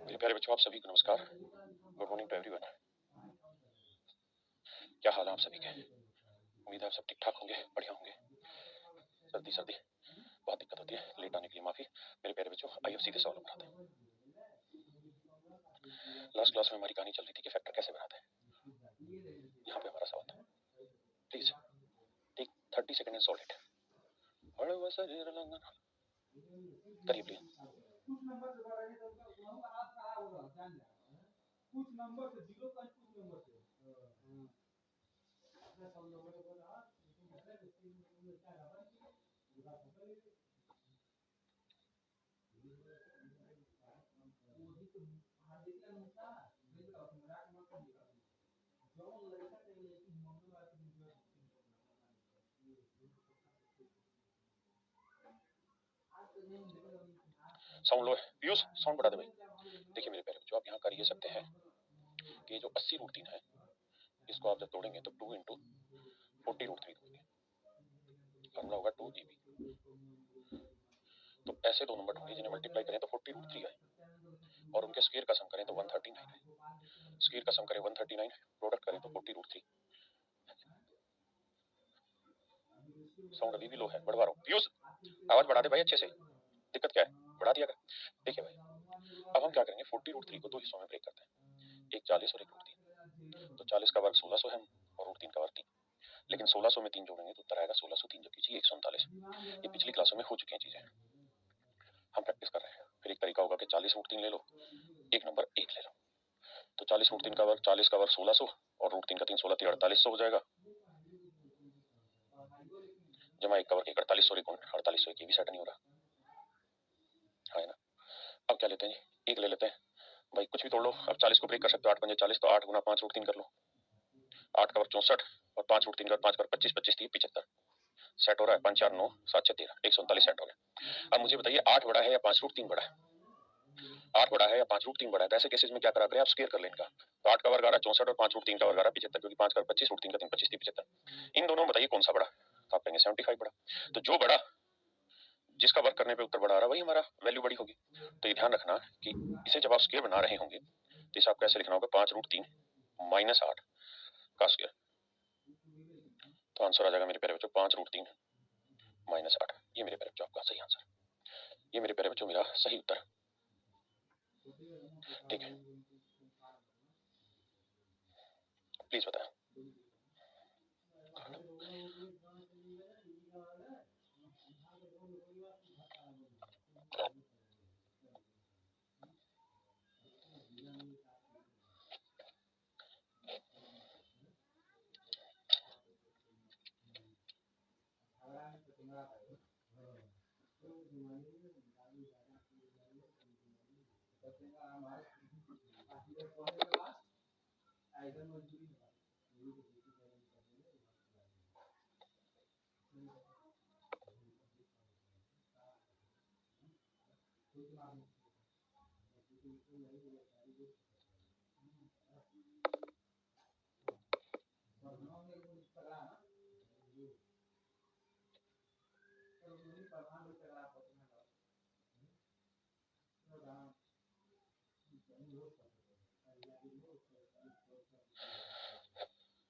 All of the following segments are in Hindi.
मेरे प्यारे बच्चों, आप सभी को नमस्कार। Good morning to everyone. क्या हाल है आप सभी के? उम्मीद है आप सब ठीक ठाक होंगे, बढ़िया होंगे। सर्दी बहुत दिक्कत होती है, लेट आने के लिए माफी। मेरे प्यारे बच्चों, आइए सीधे सवाल बनाते हैं। लास्ट क्लास में हमारी कहानी चल रही थी कि फैक्टर कैसे बनाते हैं। यहाँ पे हमारा सवाल था, please take 30 second and solve it. करिए प्लीज। साउंड लो है, पीयूष साउंड बढ़ा दे भाई। देखिए मेरे प्यारे बच्चों, आप यहाँ कर ये सकते हैं कि जो 80√3 है, इसको आप जब तोड़ेंगे तो 2 इंटू 40√3 दोगे, फॉर्मूला होगा 2ab। तो ऐसे दो नंबर ढूंढिए जिन्हें मल्टीप्लाई करें तो 40√3 आए और उनके स्क्वायर का सम करें तो 139 आए। स्क्वायर का सम करें 139, प्रोडक्ट करें तो 40√3। साउंड अभी भी लो है, बढ़वा रहा हूँ। पीयूष आवाज बढ़ा दे भाई अच्छे से। दिक्कत क्या है, बढ़ा दिया कर। देखिए भाई, अब हम क्या करेंगे, 40√3 को दो हिस्सों में ब्रेक करते हैं, एक 40 और एक √3। तो 40 का वर्ग 1600 है और √3 का वर्ग 3। लेकिन 1600 में 3 जोड़ेंगे तो उत्तर आएगा 1603 जो कीजिए 139। ये पिछली क्लासों में हो चुकी हैं चीजें, हम प्रैक्टिस कर रहे हैं। फिर एक तरीका होगा कि 40√3 ले लो, एक नंबर 1 ले लो। तो 40√3 का वर्ग 40 का वर्ग 1600 और √3 का 3 16 3 4800 हो जाएगा। जमा 1 का वर्ग 1 4800 4800 ये भी सेट नहीं हो रहा है ना। अब क्या लेते हैं जी, 1 ले लेते हैं भाई, कुछ भी तोड़ लो। अब 40 को ब्रेक कर सकते हो, 8 पंजे 40, तो 8 गुना 5 √3 कर लो। 8 का वर्ग 64 और 5 √3 का 5 का 25 25 3 75 सेट हो रहा है। 5 4 9 7 6 13 139 सेट हो गया। अब मुझे बताइए 8 बड़ा है या 5 √3 बड़ा है? 8 बड़ा है या 5 √3 बड़ा है? तो ऐसे केसेस में क्या करा करें आप, स्क्वायर कर लें इनका। तो 8 का वर्ग आ रहा है 64 और 5 √3 का वर्ग आ रहा है 75, क्योंकि 5 का 25 √3 का 3 25 3 75। इन दोनों में बताइए कौन सा बड़ा? तो आप कहेंगे 75 बड़ा। तो जो बड़ा, जिसका वर्क करने पे उत्तर बड़ा आ रहा है वही हमारा वैल्यू बड़ी होगी। तो ये ध्यान रखना कि इसे जब आप स्क्वायर बना रहे होंगे तो इसे आपको ऐसे लिखना होगा 5 √3 माइनस 8 का स्क्वायर। तो आंसर आ जाएगा मेरे प्यारे बच्चों 5 √3 माइनस 8। ये मेरे प्यारे बच्चों आपका सही आंसर, ये मेरे प्यारे बच्चों मेरा सही उत्तर। ठीक है, प्लीज बताएं।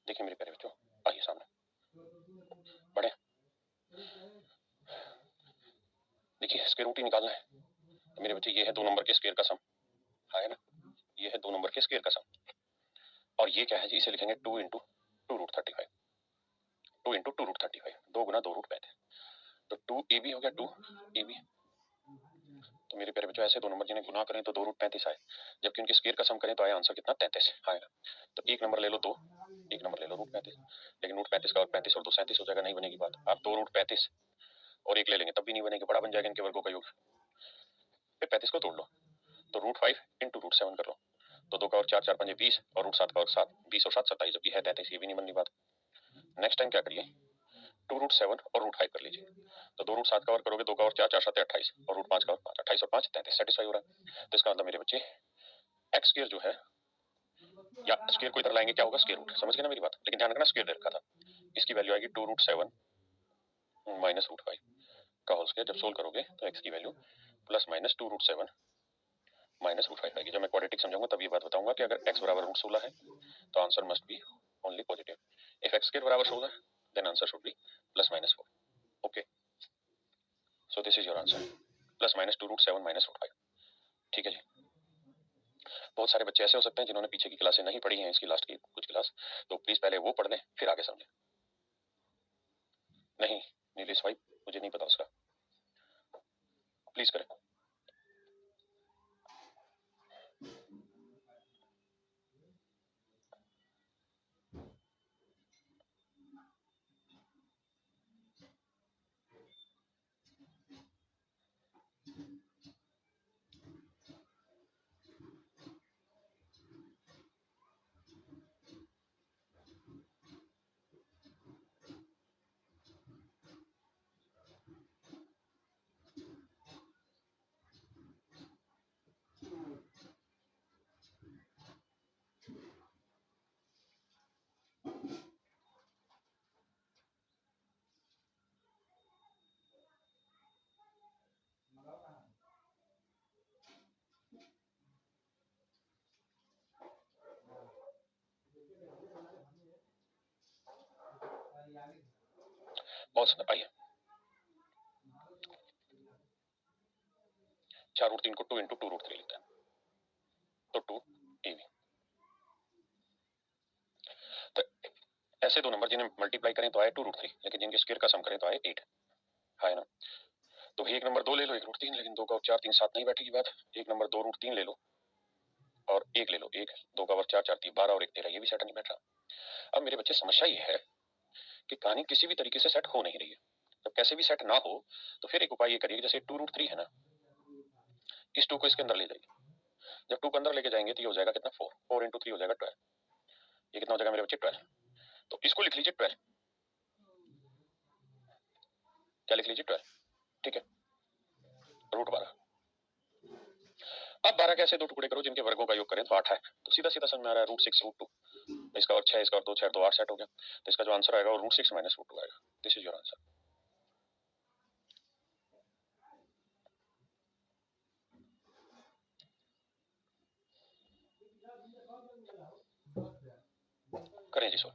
देखिए मेरे प्यारे बच्चों, आइए सामने बढ़े। देखिए स्क्वायर रूट ही निकालना है। तो मेरे बच्चे ये है 2 नंबर के स्क्वायर का सम, है ना। ये है 2 नंबर के स्क्वायर का सम, और ये क्या है जी, इसे लिखेंगे 2 इंटू 2√35, 2 इंटू 2√35, 2 गुना 2√35। तो 2ab हो गया, 2ab। तो मेरे प्यारे बच्चों ऐसे 2 नंबर जिन्हें गुना करें तो 2√35 आए, जबकि उनके स्क्वायर का सम करें तो आए आंसर कितना, 33 आएगा। तो एक नंबर ले लो 2, एक नंबर ले लो √35, लेकिन √35 का और 35 और 2 37 हो जाएगा, नहीं बनेगी बात। आप 2√35 और एक ले लेंगे तब भी नहीं बनेगी, बड़ा बन जाएगा इनके वर्गों का योग। फिर 35 को तोड़ लो तो √5 इंटू √7 कर लो, तो 2 का और 4, 4 5 20, और √7 का और 7, 20 और 7 27, जबकि है 33, ये भी नहीं बननी बात। नेक्स्ट टाइम क्या करिए, 2√7 और √5 कर लीजिए, तो 2√7 का और करोगे, 2 का और 4, 4 7 28, और √5 का और 5, 28 और 5 33, सेटिस्फाई हो रहा है। तो इसका मतलब मेरे बच्चे एक्स स्क्वायर जो है, या स्क्वायर को इधर लाएंगे क्या होगा, स्क्वायर रूट, समझ गए ना मेरी बात। लेकिन ध्यान रखना स्क्वायर दे रखा था, इसकी वैल्यू आएगी 2√7 माइनस √5 का होल स्क्वायर। जब सोल्व करोगे तो एक्स की वैल्यू प्लस माइनस 2√7 माइनस √5 आएगी। जब मैं क्वाड्रेटिक समझाऊंगा तब ये बात बताऊंगा कि अगर x बराबर √16 है तो answer must be only positive. If x square बराबर 16 then answer should be plus minus 4। Okay, so this is your answer, plus minus 2√7 minus √5। ठीक है जी। बहुत सारे बच्चे ऐसे हो सकते हैं जिन्होंने पीछे की क्लासें नहीं पढ़ी हैं, इसकी लास्ट की कुछ क्लास, तो प्लीज पहले वो पढ़ लें फिर आगे समझें। नहीं नीलेश भाई, मुझे नहीं पता उसका, प्लीज करें। बहुत सुंदर, आइए 4√3 को 2 इंटू 2√3 लिखते हैं, तो 2ab। तो ऐसे 2 नंबर जिन्हें मल्टीप्लाई करें तो आए 2√3, लेकिन जिनके स्क्वायर का सम करें तो आए 8, है ना। तो एक नंबर 2 ले लो, 1√3, लेकिन 2 का और 4 3 7 नहीं बैठेगी बात। एक नंबर 2√3 ले लो और एक ले लो, एक 2 का और 4 4 3 12 और 1 13, ये भी सेट नहीं बैठ रहा। अब मेरे बच्चे समस्या ये है कि कहानी किसी भी तरीके से सेट हो नहीं रही है। जब कैसे भी सेट ना हो तो फिर एक उपाय ये करिए, जैसे 2√3 है ना, इस 2 को इसके अंदर ले जाइए। जब 2 को अंदर लेके जाएंगे तो ये हो जाएगा कितना, 4, 4 इंटू 3 हो जाएगा 12। ये कितना हो जाएगा मेरे बच्चे, 12। तो इसको लिख लीजिए 12, क्या लिख लीजिए 12, ठीक है, √12। अब 12 कैसे 2 टुकड़े करो जिनके वर्गों का योग करें तो 8 है, तो सीधा सीधा समझ में आ रहा है, √6 √2, इसका और 6, इसका और 2 6 2 8 सेट हो गया। तो इसका जो आंसर आएगा वो √6 माइनस √2 आएगा। This is your answer. करें जी सर,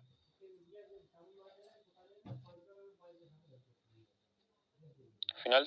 फिलहाल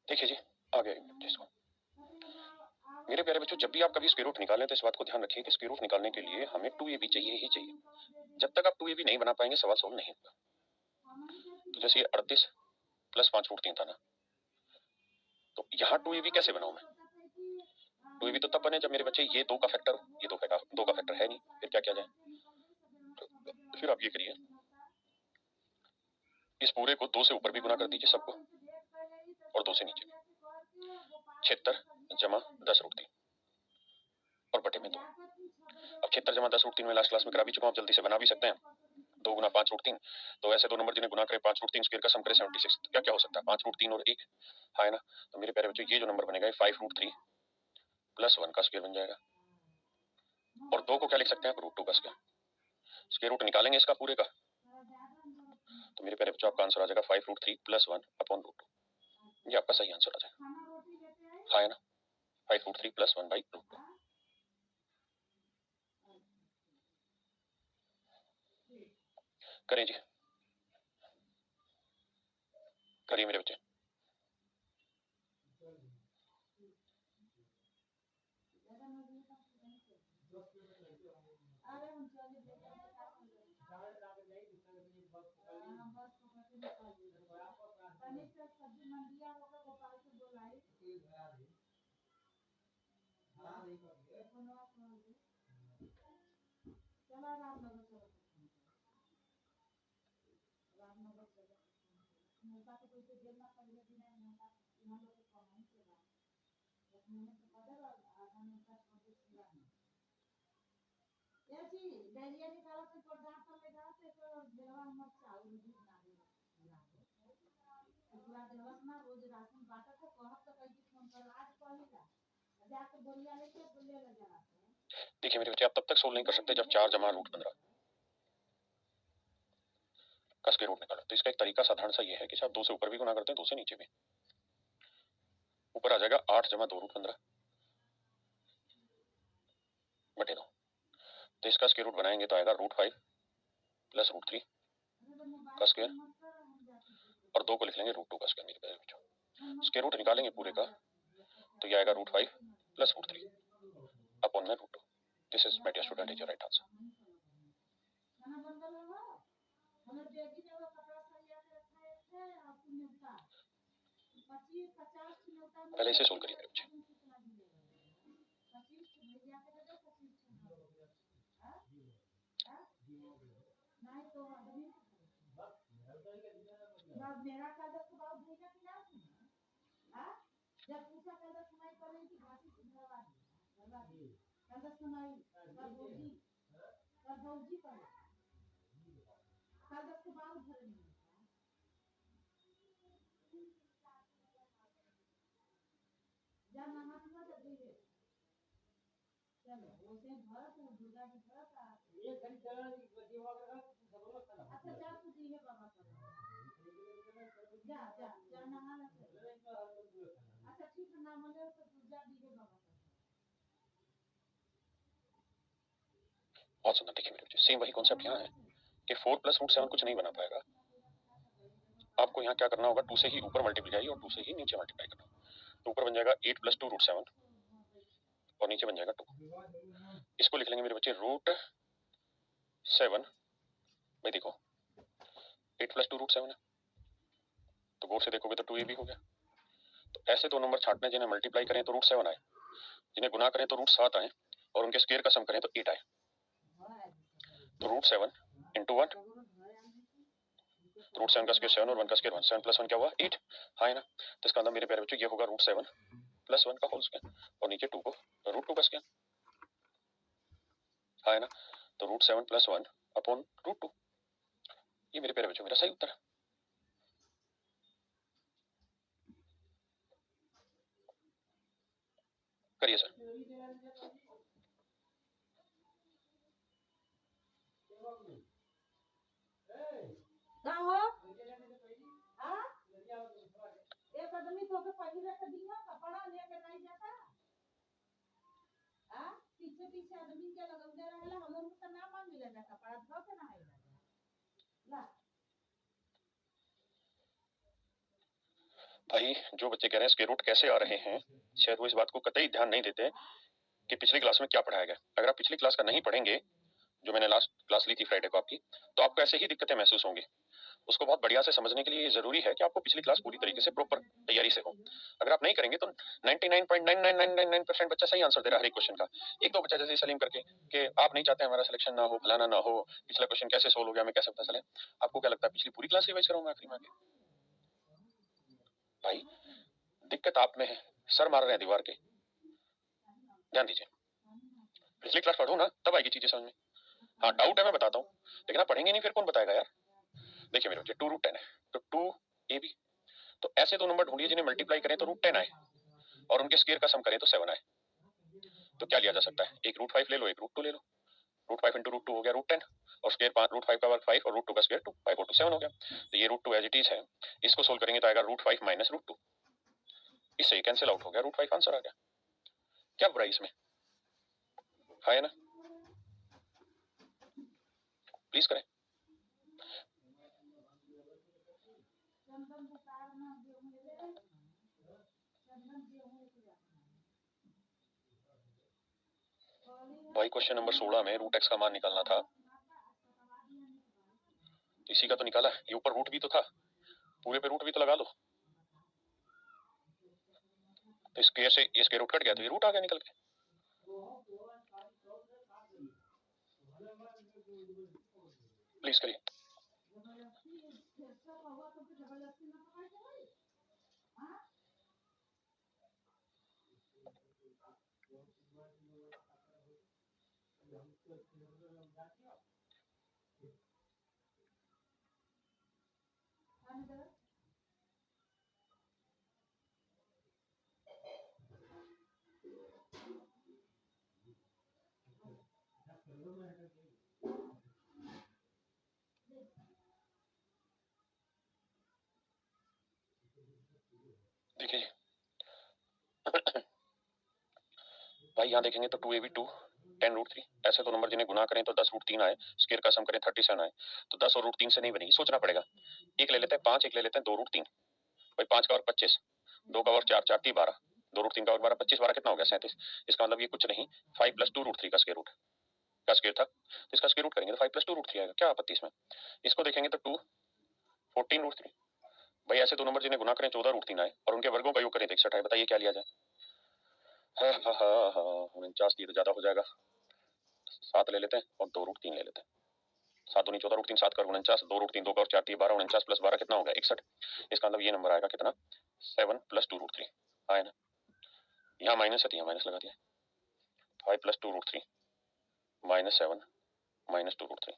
देखिए जी, आ गया जिसको मेरे प्यारे बच्चों, जब भी आप कभी स्क्वायर रूट निकालें तो इस बात को ध्यान रखिए कि स्क्वायर रूट निकालने के लिए हमें 2ab चाहिए ही चाहिए। जब तक आप 2ab नहीं बना पाएंगे सवाल सोल्व नहीं होगा। तो जैसे ये 38 प्लस 5√3 था ना, तो यहाँ 2ab कैसे बनाऊं मैं? 2ab तो तब बने जब मेरे बच्चे ये 2 का फैक्टर हो। ये 2 का फैक्टर है नहीं, फिर क्या किया जाए? तो फिर आप ये करिए, इस पूरे को 2 से ऊपर भी गुना कर दीजिए सबको, और 2 से नीचे भी। 76 जमा 10√3 और बटे में 2। अब 76 जमा 10√3 में लास्ट क्लास में करा भी चुका हूं, जल्दी से बना भी सकते हैं। 2 गुना 5√3, तो ऐसे दो नंबर जिन्हें गुना करें 5√3 स्क्वायर का सम करें 76, तो क्या क्या हो सकता है? 5√3 और 1, हाँ है ना। तो मेरे प्यारे बच्चों, ये जो नंबर बनेगा 5√3 प्लस 1 का स्क्वायर बन जाएगा, और 2 को क्या लिख सकते हैं आप? √2 का स्क्वायर। स्क्वायर रूट निकालेंगे इसका पूरे का, तो मेरे प्यारे बच्चों आपका आंसर आ जाएगा 5√3 प्लस 1 अपॉन √2। ये आपका सही आंसर आ जाएगा, हाँ है ना। 5√3 प्लस 1 बाई √2। करें जी, करिए मेरे बच्चे। देखिए मेरे बच्चे, आप तब तक सोल्व नहीं कर सकते जब 4 जमा √15 का स्क्वायर रूट निकालो। तो इसका एक तरीका साधारण सा ये है कि आप 2 से ऊपर भी गुना करते हैं, 2 से नीचे भी। ऊपर आ जाएगा 8 जमा 2√15 बटे 2। तो इसका स्क्वायर रूट बनाएंगे तो आएगा √5 प्लस √3 का स्क्वायर, और 2 को लिख लेंगे √2 का स्क्वायर। मेरे प्यारे बच्चों, स्क्वायर रूट निकालेंगे पूरे का, तो ये आएगा √5 प्लस √3 अपॉन में √2। This is my dear student, is your right answer. पहले इसे सोल्व करिए मेरे बच्चे। बहुत सुंदर। देखिए मेरे बच्चे, सेम वही कॉन्सेप्ट यहाँ है कि 4 प्लस √7 कुछ नहीं बना पाएगा। आपको यहाँ क्या करना होगा? 2 से ही ऊपर मल्टीप्लाई और 2 से ही नीचे मल्टीप्लाई करना। तो ऊपर बन जाएगा 8 प्लस 2 √7 और नीचे बन जाएगा 2। इसको लिख लेंगे मेरे बच्चे √7। भाई देखो 8 प्लस 2 √7 है, तो गौर से देखोगे तो 2ab हो गया। तो ऐसे दो नंबर छाटने जिन्हें मल्टीप्लाई करें तो √7 आए, जिन्हें गुना करें तो √7 आए, और उनके स्क्वायर का सम करें तो 8 आए। तो √7 इंटू 1, √7 का स्क्वायर 7 और 1 का स्क्वायर 1, 7 प्लस 1 क्या हुआ? 8, हाँ है ना। तो इसका अंदर मेरे प्यारे बच्चों ये होगा √7 प्लस 1 का होल स्क्वायर, और नीचे 2 को √2 का स्क्वायर, हाँ है ना। तो √7 प्लस 1 अपॉन √2, ये मेरे प्यारे बच्चों मेरा सही उत्तर है। करिए सर। भाई जो बच्चे कह रहे हैं स्क्वायर रूट कैसे आ रहे हैं, शायद वो इस बात को कतई ध्यान नहीं देते कि पिछली क्लास में क्या पढ़ाया गया। अगर आप पिछली क्लास का नहीं पढ़ेंगे, जो मैंने लास्ट क्लास ली थी फ्राइडे को आपकी, तो आपको ऐसे ही दिक्कतें महसूस होंगी। उसको बहुत बढ़िया से समझने के लिए ये जरूरी है कि आपको पिछली क्लास पूरी तरीके से प्रॉपर तैयारी से हो। अगर आप नहीं करेंगे तो 99.99999% बच्चा सही आंसर दे रहा है हर एक क्वेश्चन का। एक दो बच्चा जैसे सलीम करके कि आप नहीं चाहते हमारा सिलेक्शन ना हो, फलाना ना हो, पिछला क्वेश्चन कैसे सोल्व हो गया, हमें कैसे पता चले। आपको क्या लगता है पिछली पूरी क्लास रिवाइज करूंगा आखिरी में आके? भाई दिक्कत आप में है, सर मार रहे हैं दीवार के। ध्यान दीजिए, पिछली क्लास पढ़ो ना, तब आएगी चीजें समझ में। हाँ डाउट है मैं बताता हूँ, लेकिन आप पढ़ेंगे नहीं फिर कौन बताएगा यार। देखिए मेरे बच्चे 2√10 है तो 2 AB, तो ऐसे दो नंबर ढूंढिए जिन्हें मल्टीप्लाई करें तो √10 आए और उनके स्क्वायर का सम करें तो 7 आए। तो क्या लिया जा सकता है, एक √5 ले लो, एक √2 ले लो। √5 इंटू √2 हो गया √10, और स्क्वायर 5, √5 का वर्ग 5 और √2 का स्क्वायर 2, 5 और 2 7 हो गया। तो ये √2 एज इट इज है, इसको सोल्व करेंगे तो आएगा √5 माइनस √2, इससे ही कैंसिल आउट हो गया, √5 आंसर आ गया। क्या बुराई इसमें, है ना? प्लीज करें। भाई क्वेश्चन नंबर 16 में √x का मान निकालना था, इसी का तो निकाला। ये ऊपर रूट भी तो था, पूरे पे रूट भी तो लगा लो। तो स्क्वायर से ये स्क्वायर रूट कट गया तो ये रूट आ गया निकल के। प्लीज करिए। देखिए भाई यहाँ देखेंगे तो 2AB 2 10√3, ऐसे दो नंबर जिन्हें गुना करें तो 10√3 आए, स्क्वायर का सम करें 37 आए। तो 10 और √3 से नहीं बनेगी, सोचना पड़ेगा। एक ले लेते हैं 5, एक ले लेते हैं 2√3। भाई 5 का वर्ग 25, 2 का वर्ग 4, 4 3 12, 2√3 का वर्ग 12, 25 12 कितना हो गया 37। इसका मतलब ये कुछ नहीं 5 + 2√3 का स्क्वायर रूट का स्क्वायर था, तो इसका स्क्वायर रूट करेंगे तो 5 + 2√3 आएगा। क्या आपत्ति इसमें? इसको देखेंगे तो 2 14√3। भाई ऐसे दो नंबर जिन्हें गुना करें 14√3 आए और उनके वर्गों का योग करें तो 61 आए। बताइए क्या लिया जाए? हाँ हाँ हाँ हाँ 49 तो ज्यादा हो जाएगा, 7 ले लेते हैं और 2√3 ले लेते हैं। 7 दूनी 14, √3 7 का 49, 2√3 2 का और 4 3 12, 49 + 12 कितना हो गया 61। इसका मतलब ये नंबर आएगा कितना 7 + 2√3 आए ना। यहाँ माइनस है तो यहाँ माइनस लगा दिया, 5 + 2√3 -7 -2√3।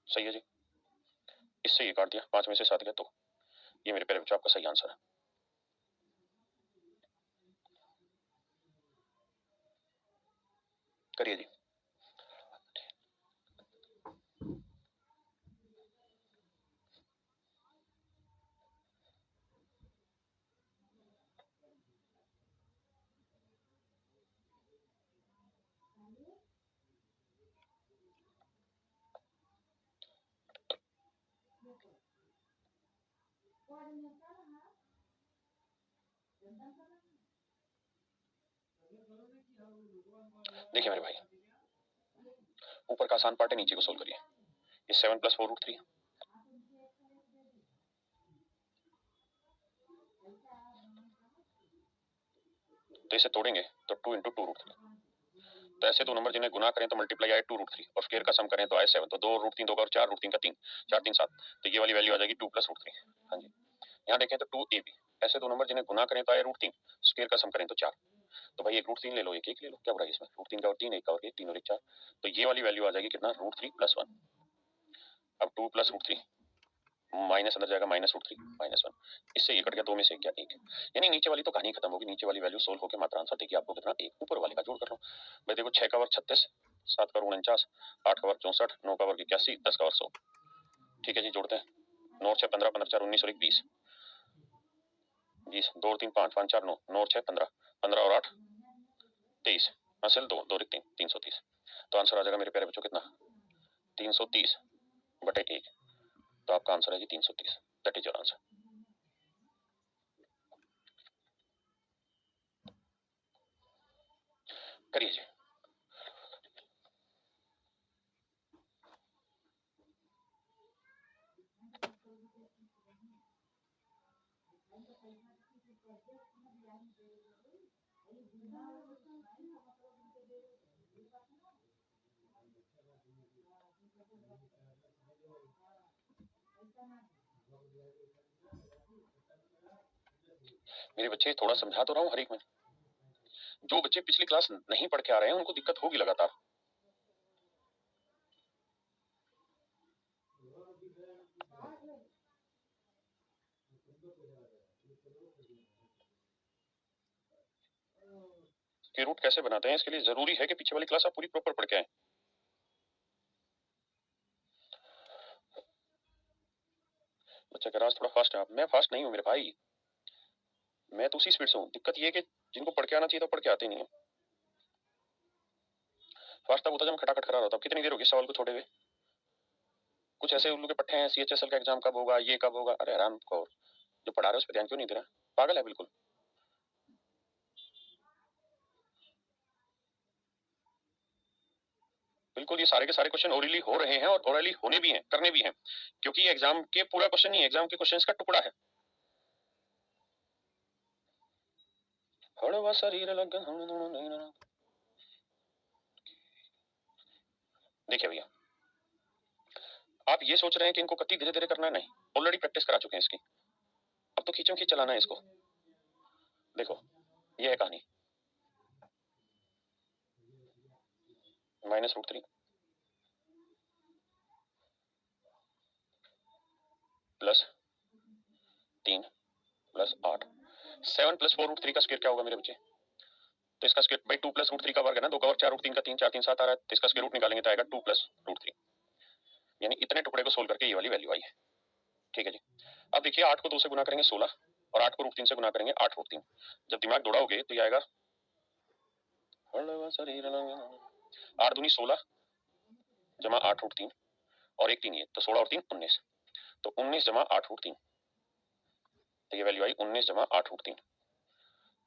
सही है जी, इससे ये काट दिया, 5 में से 7 गया, तो ये मेरे प्यारे बच्चों आपका सही आंसर है। करिए जी। देखिए मेरे भाई, ऊपर का आसान पार्ट है, नीचे को सोल्व करिए। ये 7 + 4√3, तो इसे तोड़ेंगे तो 2 × 2√3। तो ऐसे दो नंबर जिन्हें गुना करें तो मल्टीप्लाई आए 2√3 और स्क्वायर का सम करें तो आए 7। तो 2√3 2 का और 4 √3 का 3, 4 3 7, तो ये वाली वैल्यू आ जाएगी 2 + √3। हाँ जी, यहाँ देखें तो 2AB, ऐसे दो नंबर जिन्हें गुना करें तो आए √3, स्क्वायर का सम करें तो 4। तो भाई एक √3 ले लो, एक 1 ले लो, क्या बुराई इसमें? √3 का और 3, 1 का और 1, 3 और 1 4। तो ये वाली वैल्यू आ जाएगी कितना √3 + 1। अब 2 + √3 माइनस अंदर जाएगा -√3 -1, इससे ये कट गया, 2 में से क्या 1, यानी नीचे वाली तो कहानी खत्म होगी। नीचे वाली वैल्यू सोल्व होकर मात्र आंसर देगी आपको कितना 1। ऊपर वाले का जोड़ कर लो। भाई देखो 6 का वर्ग 36, 7 का वर्ग 49, 8 का वर्ग 64, 9 का वर्ग 81, 10 का वर्ग 100। ठीक है जी, जोड़ते हैं। 9 और 6 15, 15 4 19 और 1 20, 20 2 और 3 5, 5 4 9, 9 और 6 15, 15 और 8 23, हासिल 2 2 3 330। तो आंसर आ जाएगा मेरे प्यारे बच्चों कितना 330/1। तो आपका आंसर है जी 330, दैट इज योर आंसर। करिए जी। मेरे बच्चे थोड़ा समझा तो रहा हूँ हर एक में। जो बच्चे पिछली क्लास नहीं पढ़ के आ रहे हैं उनको दिक्कत होगी लगातार। कि रूट कैसे बनाते हैं इसके लिए जरूरी है कि पीछे वाली क्लास आप पूरी प्रॉपर पढ़ के आए। बच्चा कह रहा थोड़ा फास्ट है आप। मैं फास्ट नहीं हूँ मेरे भाई, मैं तो उसी स्पीड से हूँ। दिक्कत ये है कि जिनको पढ़ के आना चाहिए तो पढ़ के आते नहीं है। फास्ट तब होता जब मैं खटाखट करा रहा था। कितनी देर होगी सवाल को छोड़े हुए। कुछ ऐसे उल्लू के पट्टे हैं, CHSL का एग्जाम कब होगा, ये कब होगा। अरे आराम को, जो पढ़ा रहे उस पर ध्यान क्यों नहीं दे रहा। पागल है बिल्कुल। बिल्कुल ये सारे के सारे क्वेश्चन ओरली हो रहे हैं और ओरली होने भी हैं, करने भी हैं, क्योंकि ये एग्जाम के पूरा क्वेश्चन नहीं है, एग्जाम के क्वेश्चंस का टुकड़ा है। हड़वा शरीर लगन। देखिए भैया, आप ये सोच रहे हैं कि इनको कति धीरे धीरे करना है, नहीं, ऑलरेडी प्रैक्टिस करा चुके हैं इसकी। अब तो खींचो खींच चलाना है इसको। देखो ये है कहानी। -√3 +3 +8 7 + 4√3 का स्क्वायर क्या होगा मेरे बच्चे। तो इसका स्क्वायर भाई 2 + √3 का वर्ग है ना, 2 का वर्ग 4√3 का 3, 4 3 7 आ रहा है, तो इसका स्क्वायर रूट निकालेंगे तो आएगा 2 + √3। यानी इतने टुकड़े को सोल्व करके ये वाली वैल्यू आई है। ठीक है जी। अब देखिए 8 को 2 से गुना करेंगे 16 और 8 को √3 से गुना करेंगे 8√3। जब दिमाग दौड़ाओगे तो ये आएगा 8 दूनी 16 जमा 8√3 और एक 3 ये, तो 16 और 3 19। तो 19 जमा 8√3, तो ये वैल्यू आई 19 जमा 8√3।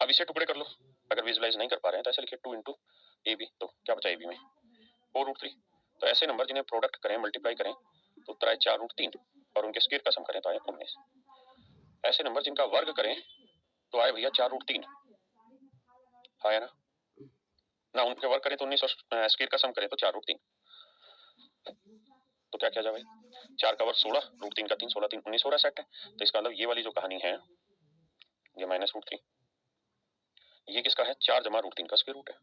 अब इसे टुकड़े कर लो। अगर विजुलाइज नहीं कर पा रहे हैं तो ऐसे लिखिए 2 × AB, तो क्या बचा AB में 4√3। तो ऐसे नंबर जिन्हें प्रोडक्ट करें, मल्टीप्लाई करें तो उत्तर आए 4√3 और उनके स्क्वायर का सम करें तो आए 19। ऐसे नंबर जिनका वर्ग करें तो आए भैया 4√3, आया ना ना, उनके वर्ग करें तो 19 और स्क्वायर का सम करें तो 4√3। तो क्या किया जाए भाई, 4 का वर्ग 16, √3 का 3, 16 3 19 हो रहा है, सेट है। तो इसका मतलब ये वाली जो कहानी है ये -√3, ये किसका है, 4 जमा √3 का स्क्वायर रूट है।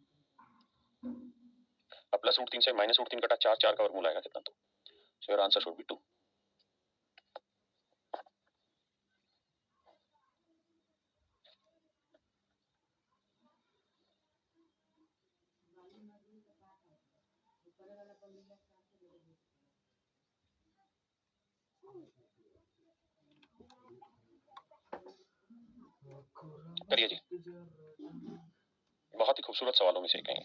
अब +√3 से -√3 कटा 4, 4 का वर्गमूल आएगा कितना, तो योर आंसर शुड बी 2। करिए जी। बहुत ही खूबसूरत सवालों में से एक है।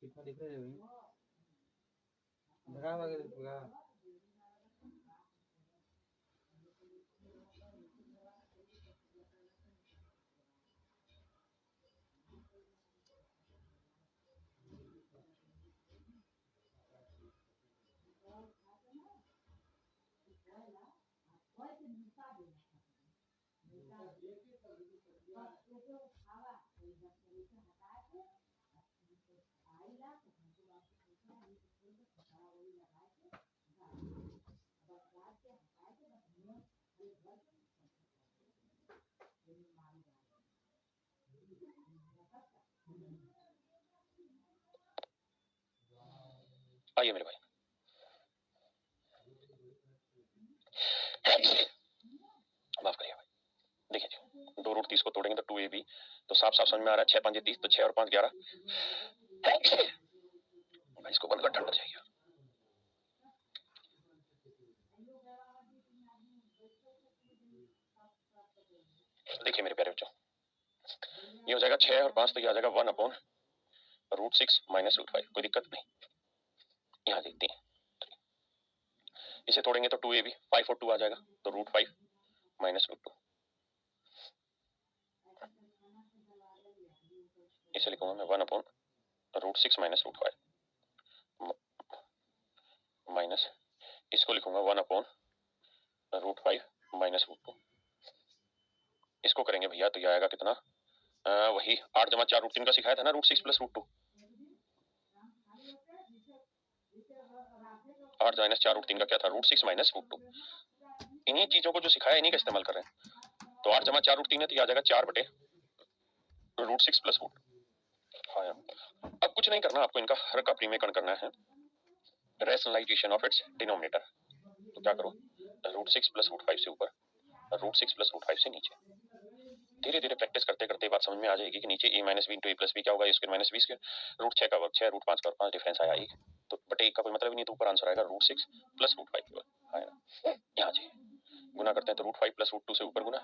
कितना दिख रहा है भाई, भगा आइए मेरे भाई, माफ करिए भाई। देखिए जी, 2√30 को तोड़ेंगे तो 2AB, तो साफ साफ समझ में आ रहा है 6 5 30, तो 6 और 5 11। भाई इसको बंद कर, ठंडा चाहिए। देखिए मेरे प्यारे बच्चों, ये हो जाएगा 6 और 5, तो ये आ जाएगा 1/√6 माइनस √5। कोई दिक्कत नहीं, यहाँ देखते हैं। इसे तोड़ेंगे तो 2ab 5 और 2 आ जाएगा, तो √5 माइनस √2। इसे लिखूंगा मैं 1/√6 माइनस √5 माइनस, इसको लिखूंगा 1/√5 माइनस √2। इसको करेंगे भैया तो ये आएगा कितना, वही 8 जमा 4 √3 का सिखाया था ना, √6 प्लस √2। 8 माइनस 4 √3 का क्या था, √6 माइनस √2। इन्हीं चीजों को जो सिखाया इन्हीं का इस्तेमाल कर रहे हैं। तो 8 जमा 4 √3 है, तो ये आ जाएगा 4/√6 प्लस √2। हाँ यार, अब कुछ नहीं करना आपको, इनका हर का प्रीमेकरण करना है, रैशनलाइजेशन ऑफ इट्स डिनोमिनेटर। तो क्या करो, √6 प्लस √5 से ऊपर, √6 प्लस √5 से नीचे। धीरे धीरे प्रैक्टिस करते करते बात समझ में आ जाएगी कि नीचे a minus B into A plus B क्या होगा, A square minus B square. √6 का वर्ग 6, √5 का वर्ग 5, डिफरेंस आया 1, तो बटे 1 का कोई मतलब ही नहीं, तो ऊपर आंसर आएगा √6 प्लस √5 आएगा। यहाँ जी गुना करते हैं तो √5 प्लस √2 से ऊपर गुना,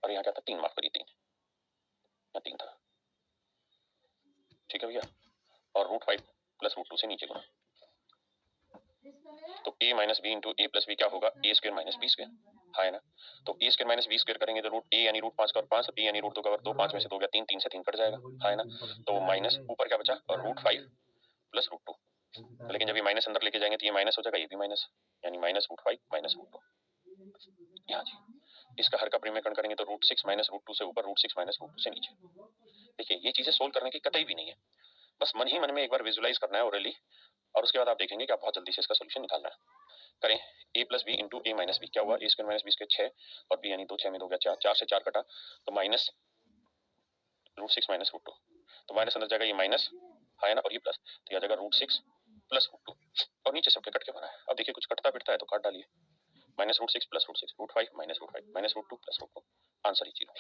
और यहाँ क्या था 3, माफ करिए 3, यहाँ 3 था, ठीक है भैया। और √5 प्लस √2 से नीचे गुना, तो a minus B into A plus B क्या होगा, A square minus B square, हाँ है ना। तो A square minus B square करेंगे तो √a यानी √5 का वर्ग 5, b यानी √2 का वर्ग 2, 5 में से 2 गया 3, 3 से 3 कट जाएगा, हाँ है ना। तो माइनस ऊपर क्या बचा, और √5 प्लस √2। लेकिन जब ये माइनस अंदर लेके जाएंगे तो ये माइनस हो जाएगा, ये भी माइनस, यानी माइनस √5 माइनस √2। यहाँ जी इसका हर का प्रीमेकरण करेंगे तो √6 माइनस √2 से ऊपर, √6 माइनस √2 से नीचे। देखिए ये चीजें सोल्व करने की कतई भी नहीं है, बस मन ही मन में एक बार विजुलाइज करना है ओरली, और उसके बाद आप देखेंगे कि आप बहुत जल्दी से इसका सोल्यूशन निकालना है। करें a plus B into A minus B क्या हुआ, A square minus B square 6 और b यानी 2, 6 में 2 गया 4, 4 से 4 कटा तो माइनस √6 माइनस √2, तो माइनस अंदर जाएगा, ये माइनस है ना, और ये प्लस, तो यह जाएगा √6 प्लस √2, और नीचे सबके कट के बना है। अब देखिए कुछ कटता पिटता है तो काट डालिए, minus √6 plus √6, √5 minus √5 minus √2 plus √2, answer he 0,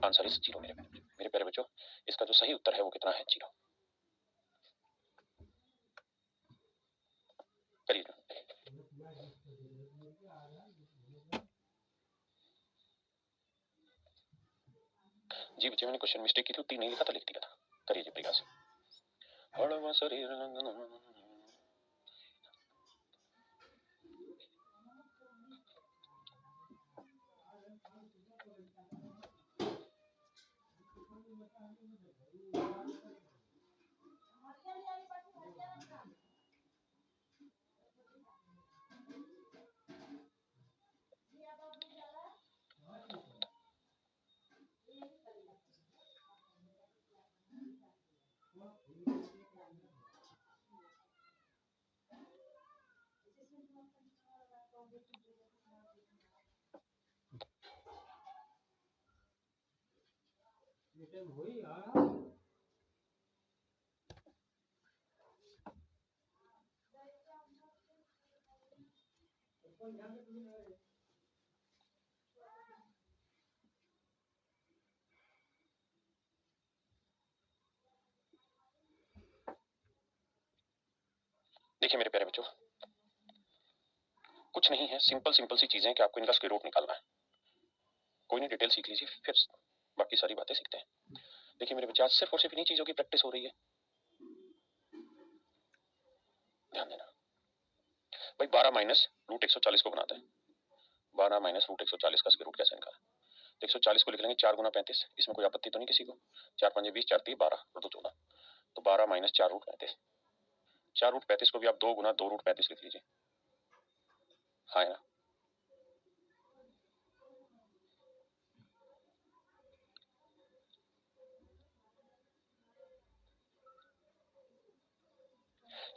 answer is 0। मेरे प्यारे बच्चों, इसका जो सही उत्तर है वो कितना है, 0। करिए जी बच्चे, मैंने क्वेश्चन मिस्टेक की थी, 3 नहीं लिखा था, लिख दिया था। करिए जी प्रयास। देखिए मेरे प्यारे बच्चों, कुछ नहीं है, सिंपल सिंपल सी चीजें कि आपको इनका स्क्वायर रूट निकालना है। कोई नहीं, डिटेल सीख लीजिए, फिर बाकी सारी बातें सीखते हैं। देखिए मेरे बच्चे, आज सिर्फ और सिर्फ इन्हीं चीजों की प्रैक्टिस हो रही है, ध्यान देना भाई। 12 माइनस √140 को बनाते हैं, 12 माइनस √140 का स्क्वायर रूट कैसे निकालें। 140 को लिख लेंगे 4 गुना 35, इसमें कोई आपत्ति तो नहीं किसी को, 4 5 20, 4 3 12 और 2 14, तो 12 माइनस 4 √35, 4 √35 को भी आप 2 गुना 2 √35 लिख लीजिए, हाँ है ना।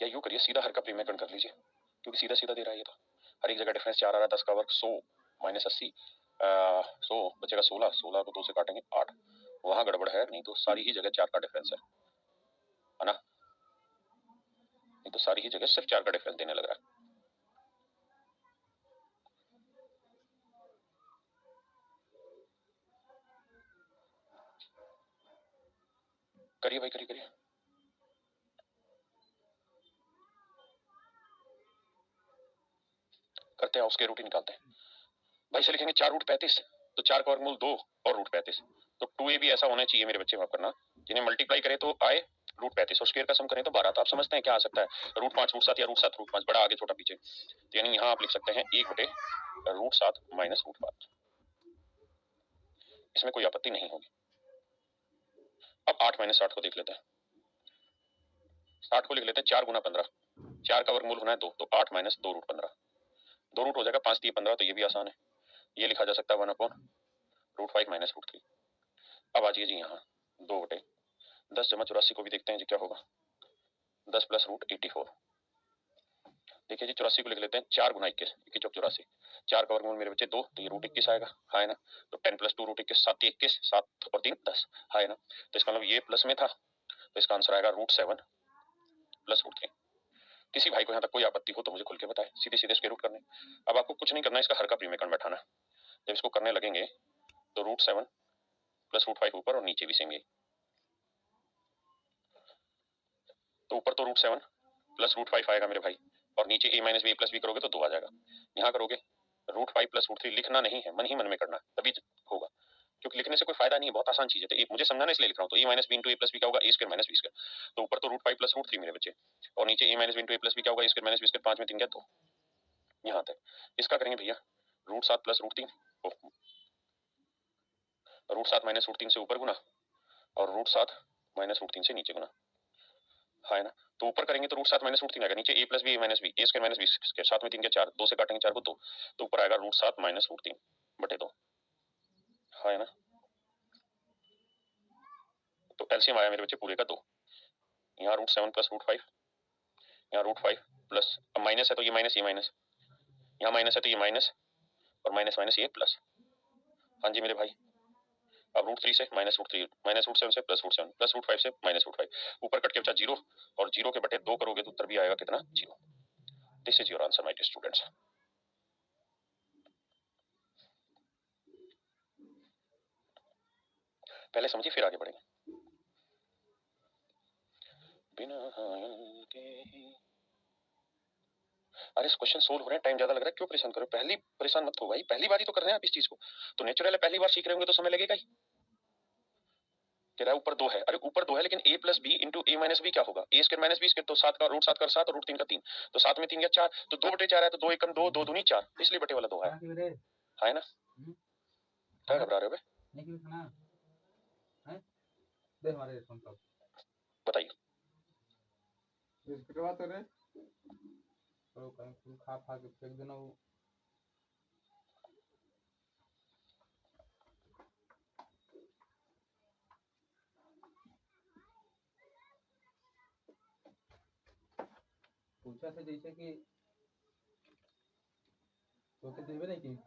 या यूं करिए, सीधा हर का प्रीमेकरण कर लीजिए, क्योंकि सीधा सीधा दे रहा है ये तो। हर एक जगह डिफरेंस 4 आ रहा है, 10 का वर्ग 100 माइनस 80, 100 बचेगा 16, 16 को 2 से काटेंगे 8, वहां गड़बड़ है, नहीं तो सारी ही जगह 4 का डिफरेंस है ना, नहीं तो सारी ही जगह सिर्फ 4 का डिफरेंस देने लग रहा है। करिए भाई, करिए करिए। करते हैं, उसके रूट ही निकालते हैं भाई। से लिखेंगे 4 √35, तो 4 का वर्गमूल 2 और रूट 35। तो 2a भी ऐसा होना चाहिए मेरे बच्चे, माफ करना, जिन्हें मल्टीप्लाई करें तो आए रूट 35 और स्क्वायर का सम करें तो 12। तो आप समझते हैं क्या आ सकता है, रूट 5 रूट 7 या रूट 7 रूट 5, बड़ा आगे छोटा पीछे। तो यानी यहाँ आप लिख सकते हैं 1/√7 माइनस रूट 5। इसमें कोई आपत्ति नहीं होगी। अब 8 माइनस 60 को देख लेते हैं। 60 को लिख लेते हैं 4 गुना 15। 4 का वर्गमूल होना है 2, तो 8 माइनस 2 रूट 15। 2 रूट हो जाएगा, 5 3 15, तो ये भी आसान है। ये लिखा जा सकता है 1/√5 माइनस रूट 3। अब आ जाइए जी यहाँ 2/10 जमा 84 को भी देखते हैं जी क्या होगा। 10 प्लस रूट 84। देखिए जी 84 को लिख लेते हैं 4 गुना 21, 21 चौक 84। 4 का वर्गमूल मेरे बच्चे 2, तो ये रूट 21 आएगा, है ना। तो 10 प्लस 2 रूट 21, 7 21, 7 और 3 10, है ना। तो इसका मतलब ये प्लस में था, तो इसका आंसर आएगा √7 प्लस रूट 3। किसी भाई को यहाँ तक कोई आपत्ति हो तो मुझे खुल के बताए, सीधे सीधे स्क्वायर रूट करने। अब आपको कुछ नहीं करना, इसका हर का प्रीमेकन बैठाना। जब इसको करने लगेंगे तो √7 प्लस रूट 5 ऊपर और नीचे भी सेम यही। तो ऊपर तो √7 प्लस रूट 5 आएगा मेरे भाई, और नीचे a minus B plus B करोगे तो 2 आ जाएगा। यहाँ करोगे √5 प्लस रूट 3, लिखना नहीं है, मन ही मन में करना है, तभी होगा, क्योंकि लिखने से कोई फायदा नहीं है, बहुत आसान चीज है। तो एक मुझे समझाना इसलिए लिख रहा हूँ। तो a minus B into A plus B क्या होगा, a square minus B square. तो ऊपर तो √5 प्लस रूट 3 मेरे बच्चे, और नीचे a minus B into A plus B क्या होगा, a square minus B square. 5 में 3 गया 2, यहाँ तक। इसका करेंगे भैया √7 प्लस रूट 3, √7 माइनस रूट 3 से ऊपर गुना, और √7 माइनस रूट 3 से नीचे गुना, है ना। तो ऊपर करेंगे तो √7 माइनस रूट 3 आएगा, नीचे a plus B, a minus B, a square minus B square. 7 में 3 के 4, 2 से काटेंगे 4 को 2, तो ऊपर आएगा √7 माइनस रूट 3 बटे 2, है ना। तो एलसीएम आया मेरे बच्चे पूरे का 2। यहाँ √7 प्लस रूट 5, यहाँ √5 प्लस, अब माइनस है तो ये माइनस, ये माइनस, यहाँ माइनस है तो ये माइनस, और माइनस माइनस ये प्लस। हाँ जी मेरे भाई। अब √3 से माइनस रूट 3, माइनस √7 से प्लस √7, प्लस √5 से माइनस √5, ऊपर कट के बचा 0, और 0 के बटे 2 करोगे तो उत्तर भी आएगा कितना, 0। This is your answer my dear students. पहले समझिए फिर आगे बढ़ेंगे। बिना हायल के ही, अरे क्वेश्चन सोल्व हो रहे हैं, टाइम ज्यादा लग रहा है, क्यों परेशान करो। पहली परेशान मत हो भाई, पहली बार ही तो कर रहे हैं आप इस चीज को, तो नेचुरल है, पहली बार सीख रहे होंगे तो समय लगेगा ही। कह रहा है ऊपर 2 है, अरे ऊपर 2 है, लेकिन a plus B into A minus B क्या होगा, a square minus B square. तो 7 का √7 का 7 और √3 का 3, तो 7 में 3 या 4, तो 2/4 है, तो 2 एकम 2, 2 दूनी 4, इसलिए बटे वाला 2 है ना। क्या घबरा रहे हो बे, बताइए। खा खा के फेंक देना वो। पूछा था जैसे कि तो देवे नहीं कि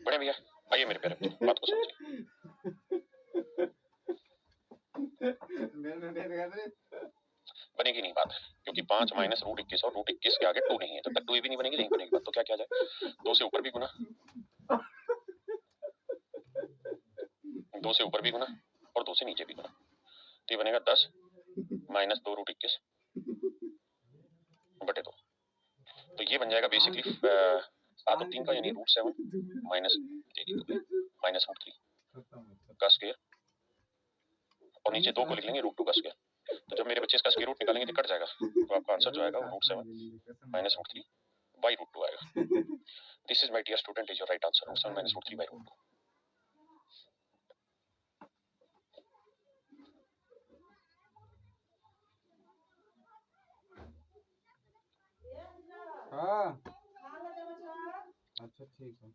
बड़े भैया आइए मेरे प्यारे बच्चों, बात को समझिए। बनेगी नहीं बात, क्योंकि 5 माइनस √21 और √21 के आगे 2 नहीं है, जब तक 2 भी नहीं बनेगी नहीं बनेगी बात। तो क्या किया जाए, 2 से ऊपर भी गुना, 2 से ऊपर भी गुना, और 2 से नीचे भी गुना, तो ये बनेगा 10 माइनस 2 √21 बटे 2। तो ये बन जाएगा बेसिकली 7 और 3 का, यानी √7 माइनस माइनस √3 का स्क्वायर, और नीचे 2 को लिख लेंगे √2 का स्क्वायर। तो जब मेरे बच्चे इसका स्क्वायर रूट निकालेंगे तो कट जाएगा, तो आपका आंसर जो आएगा वो √7 माइनस √3 बाई √2 आएगा। This is my dear student, is your right answer, √7 minus √3 by √2। हाँ अच्छा ठीक है।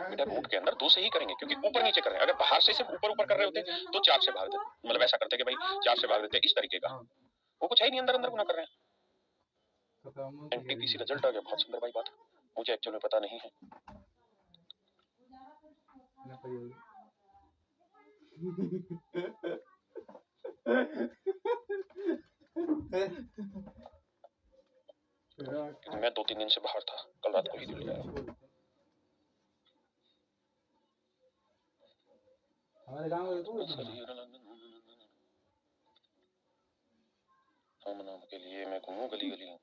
बेटा रूट के अंदर 2 से ही करेंगे, क्योंकि ऊपर नीचे कर रहे हैं। अगर बाहर से सिर्फ ऊपर ऊपर कर रहे होते तो 4 से भाग देते, मतलब ऐसा करते कि भाई 4 से भाग देते, इस तरीके का। वो कुछ है ही नहीं, अंदर अंदर गुना कर रहे हैं। एनटीपीसी रिजल्ट आ गया, बहुत सुंदर भाई बात। मुझे एक्चुअल में पता नहीं है। ना करिए क्योंकि मैं 2-3 दिन से बाहर था, कल रात को ही दिल्ली आया। हमारे गांव में तो हम नाम के लिए मैं घूमूं गली गली।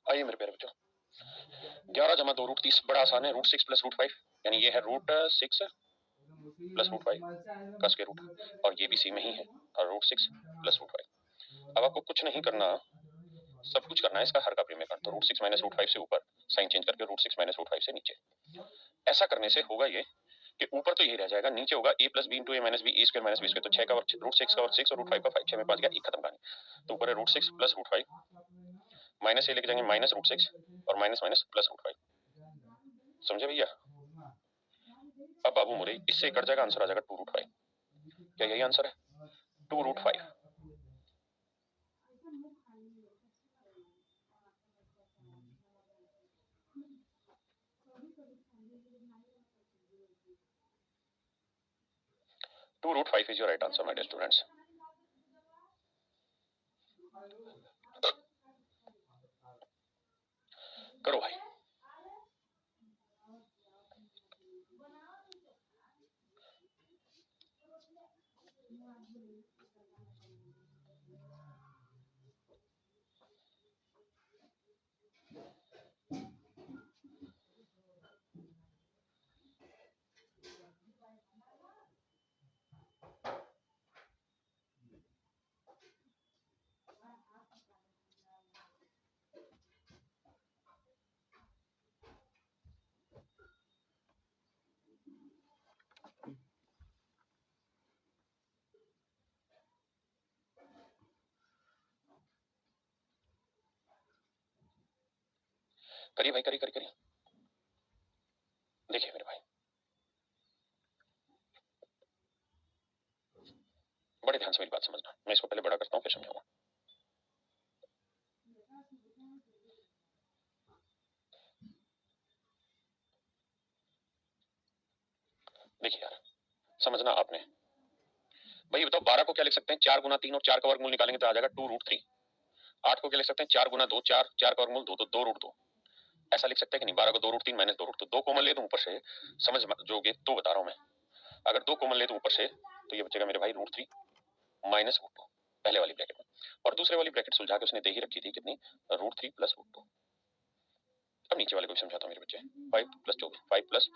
आइए मेरे प्यारे बच्चों, 11 जमा 2 रूट 30 बड़ा आसान है। रूट 6 प्लस रूट 5, यानी ये है रूट 6 प्लस रूट 5 का स्क्वायर रूट, और ये भी सी में ही है, और रूट 6 प्लस रूट 5। अब आपको कुछ नहीं करना, सब कुछ करना है इसका हर का प्रीमेकन। तो रूट 6 माइनस रूट 5 से ऊपर साइन चेंज करके रूट 6 माइनस रूट 5 से नीचे। ऐसा करने से होगा ये कि ऊपर तो यही रह जाएगा, नीचे होगा a plus B into A minus B, A square minus B square. तो 6 का वर्ग रूट 6 का वर्ग 6 और रूट 5 का 5, 6 में 5 गया, एक खत्म कहानी। तो ऊपर है रूट 6 प्लस रूट 5, माइनस ए लेके जाएंगे माइनस रूट 6, और माइनस माइनस प्लस रूट 5। समझे भैया? अब बाबू मोरे इससे कट जाएगा, आंसर आ जाएगा 2 रूट 5। क्या यही आंसर है? 2 root 5। Two root 5 is your right answer, my dear students. करो भाई। करिए भाई, करिए करिए करिए। देखिए मेरे भाई, बड़े ध्यान से मेरी बात समझना। मैं इसको पहले बड़ा करता हूँ, फिर समझाऊंगा। देखिए यार, समझना आपने। भाई बताओ, 12 को क्या लिख सकते हैं? 4 गुना 3, और 4 का वर्गमूल निकालेंगे तो आ जाएगा 2 रूट 3। 8 को क्या लिख सकते हैं? 4 गुना 2, 4, 4 का वर्गमूल 2, तो 2 रूट 2। ऐसा लिख सकते हैं कि नहीं? 12 को 2 रूट 3 माइनस 2 रूट 2, 2 कॉमन ले दूं ऊपर से, समझ जोगे तो बता रहा हूं मैं। अगर 2 कॉमन ले दूं ऊपर से तो ये बचेगा मेरे भाई रूट 3 माइनस रूट 2, पहले वाली ब्रैकेट में। और दूसरे वाली ब्रैकेट सुलझा के उसने दे ही रखी थी कितनी? Root 3 plus root 2। अब नीचे वाले को भी समझाता हूँ मेरे बच्चे। 5 प्लस 24, 5 प्लस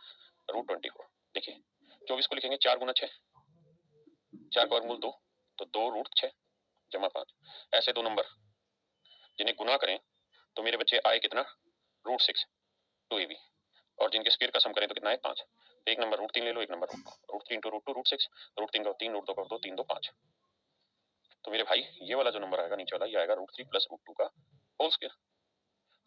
रूट 24। देखिए 24 को लिखेंगे 4 गुना 6, 4 का वर्गमूल 2, तो 2 रूट 6 जमा 5। ऐसे दो नंबर जिन्हें गुना करें तो मेरे बच्चे आए कितना? रूट 6 टू ए बी, और जिनके स्क्वायर का सम करें तो कितना है? 5। तो एक नंबर रूट 3 ले लो, एक number root 2। Root 3 into root 2 root 6, root 3 का 3, रूट 2 का 2, 3 2 5। तो मेरे भाई ये वाला जो नंबर आएगा नीचे वाला, ये आएगा रूट 3 प्लस रूट 2 का होल स्क्वायर।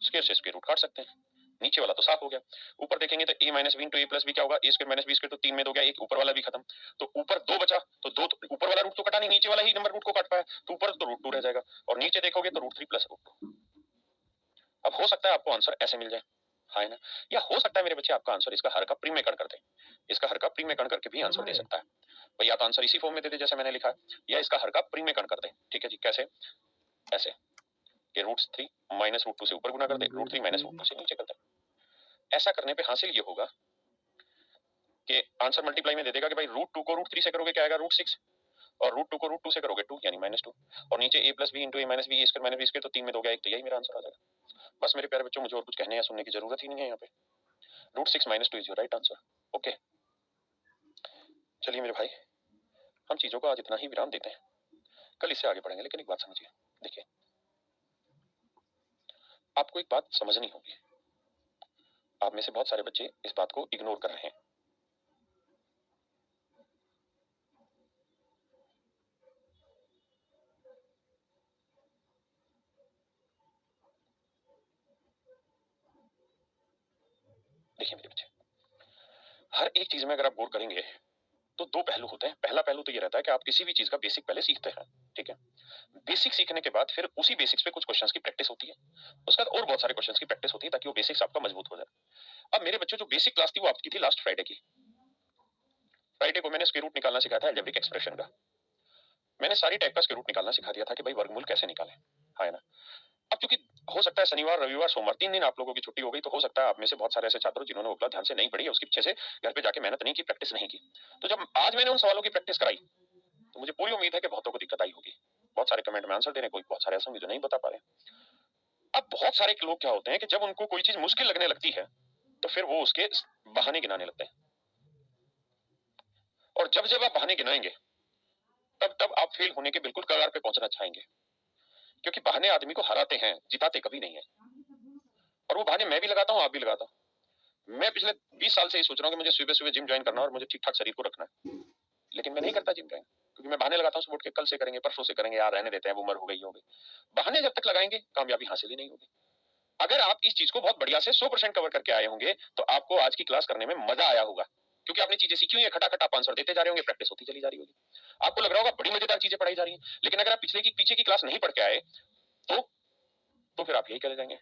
स्क्वायर से स्क्वायर रूट काट सकते हैं, नीचे वाला तो साफ हो गया। ऊपर देखेंगे तो a minus B into A plus B क्या होगा? A square minus B square, तो 3 में 2 गया, एक ऊपर वाला भी खत्म। तो ऊपर 2 बचा, तो 2 तो ऊपर वाला रूट तो कटा नहीं, नीचे वाला ही नंबर रूट को काट पाया, तो ऊपर तो रूट 2 रह जाएगा, और नीचे देखोगे तो रूट 3 प्लस रूट 2। अब हो सकता है आपको आंसर ऐसे मिल जाए, हाँ ना? या हो सकता है मेरे बच्चे आपका आंसर इसका हर का प्रीमेकन कर दे। इसका हर का प्रीमेकन करके भी आंसर दे सकता है भाई, या तो आंसर इसी फॉर्म में दे दे जैसे मैंने लिखा है, या इसका हर का प्रीमेकन कर दे। ठीक है जी, कैसे? ऐसे कि रूट 3 माइनस रूट 2 से ऊपर गुना कर दे, रूट 3 माइनस रूट 2 से नीचे कर दे। ऐसा करने पे हासिल ये होगा कि आंसर मल्टीप्लाई में दे देगा कि भाई रूट 2 को रूट 3 से करोगे क्या आएगा? रूट 6, और रूट 2 को रूट 2 से करोगे 2, यानी माइनस 2, और नीचे a plus B into A minus B, A square minus B square, तो 3 में 2 गया, एक, तो यही मेरा आंसर आ जाएगा। बस मेरे प्यारे बच्चों, मुझे और कुछ कहने या सुनने की जरूरत ही नहीं है यहाँ पे। Root 6 minus 2 is your right answer. Okay, चलिए मेरे भाई, हम चीजों को आज इतना ही विराम देते हैं, कल इससे आगे बढ़ेंगे। लेकिन एक बात समझिए, देखिए, आपको एक बात समझनी होगी। आप में से बहुत सारे बच्चे इस बात को इग्नोर कर रहे हैं। देखिए मेरे बच्चे, हर एक चीज में अगर आप गौर करेंगे तो दो पहलू होते हैं। पहला पहलू तो ये रहता है कि आप किसी भी चीज का बेसिक पहले सीखते हैं, ठीक है। बेसिक सीखने के बाद फिर उसी बेसिक्स पे कुछ क्वेश्चंस की प्रैक्टिस होती है, उसके बाद और बहुत सारे क्वेश्चंस की प्रैक्टिस होती है ताकि वो बेसिक्स आपका मजबूत हो जाए। अब मेरे बच्चों, जो बेसिक क्लास थी वो आपकी थी लास्ट फ्राइडे की। फ्राइडे को मैंने स्क्वायर रूट निकालना सिखाया था अलजेब्रिक एक्सप्रेशन का। मैंने सारी टाइप का स्क्वायर रूट निकालना सिखा दिया था कि भाई वर्गमूल कैसे निकालें, है ना। अब क्योंकि हो सकता है शनिवार रविवार सोमवार 3 दिन आप लोगों की छुट्टी हो गई, तो हो सकता है आप में से बहुत सारे ऐसे छात्र हो जिन्होंने उपला ध्यान से नहीं पढ़ी है, उसके पीछे से घर पे जाके मेहनत नहीं की, प्रैक्टिस नहीं की। तो जब आज मैंने उन सवालों की प्रैक्टिस कराई तो मुझे पूरी उम्मीद है कि बहुतों को दिक्कत आई होगी। बहुत सारे कमेंट में आंसर दे रहे हैं, कोई बहुत सारे ऐसे होंगे जो नहीं बता पा रहे हैं। अब बहुत सारे लोग क्या होते हैं कि जब उनको कोई चीज मुश्किल लगने लगती है तो फिर वो उसके बहाने गिनाने लगते हैं, और जब जब आप बहाने गिनाएंगे तब तब आप फेल होने के बिल्कुल कगार पे पहुंचना चाहेंगे, क्योंकि बहाने आदमी को हराते हैं, जिताते कभी नहीं है। और वो बहाने मैं भी लगाता हूँ, आप भी लगाता हूँ। मैं पिछले 20 साल से ये सोच रहा हूँ कि मुझे सुबह सुबह जिम ज्वाइन करना है और मुझे ठीक ठाक शरीर को रखना है, लेकिन मैं नहीं करता जिम ज्वाइन, क्योंकि मैं बहाने लगाता हूँ सुबह उठ के, कल से करेंगे, परसों से करेंगे, यार रहने देते हैं, वो उम्र हो गई होगी। बहाने जब तक लगाएंगे कामयाबी हासिल ही नहीं होगी। अगर आप इस चीज को बहुत बढ़िया से 100% कवर करके आए होंगे तो आपको आज की क्लास करने में मजा आया होगा, क्योंकि आपने चीजें सीखी हुई है, खटाखट आप आंसर देते जा रहे होंगे, प्रैक्टिस होती चली जा रही होगी, आपको लग रहा होगा बड़ी मजेदार चीजें पढ़ाई जा रही है। लेकिन अगर आप पीछे की क्लास नहीं पढ़ के आए तो फिर आप यही करे जाएंगे,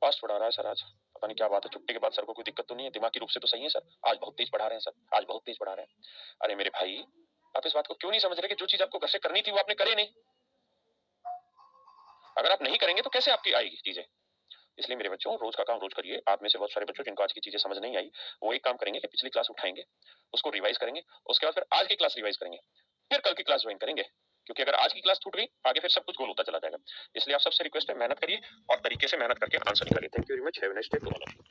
फास्ट पढ़ा रहा है सर आज, पता नहीं क्या बात है, छुट्टी के बाद सर को कोई दिक्कत तो नहीं है, दिमागी रूप से तो सही है सर, आज बहुत तेज पढ़ा रहे हैं सर, आज बहुत तेज पढ़ा रहे हैं। अरे मेरे भाई, आप इस बात को क्यों नहीं समझ रहे कि जो चीज आपको घर से करनी थी वो आपने करे नहीं। अगर आप नहीं करेंगे तो कैसे आपकी आएगी चीजें। इसलिए मेरे बच्चों, रोज का काम रोज करिए। आप में से बहुत सारे बच्चों जिनको आज की चीजें समझ नहीं आई, वो एक काम करेंगे कि पिछली क्लास उठाएंगे, उसको रिवाइज करेंगे, उसके बाद फिर आज की क्लास रिवाइज करेंगे, फिर कल की क्लास ज्वाइन करेंगे, क्योंकि अगर आज की क्लास छूट गई आगे फिर सब कुछ गोल होता चला जाएगा। इसलिए आप सबसे रिक्वेस्ट है, मेहनत करिए और तरीके से मेहनत करके आंसर निकालिए। Thank you very much, have a nice day to all of you.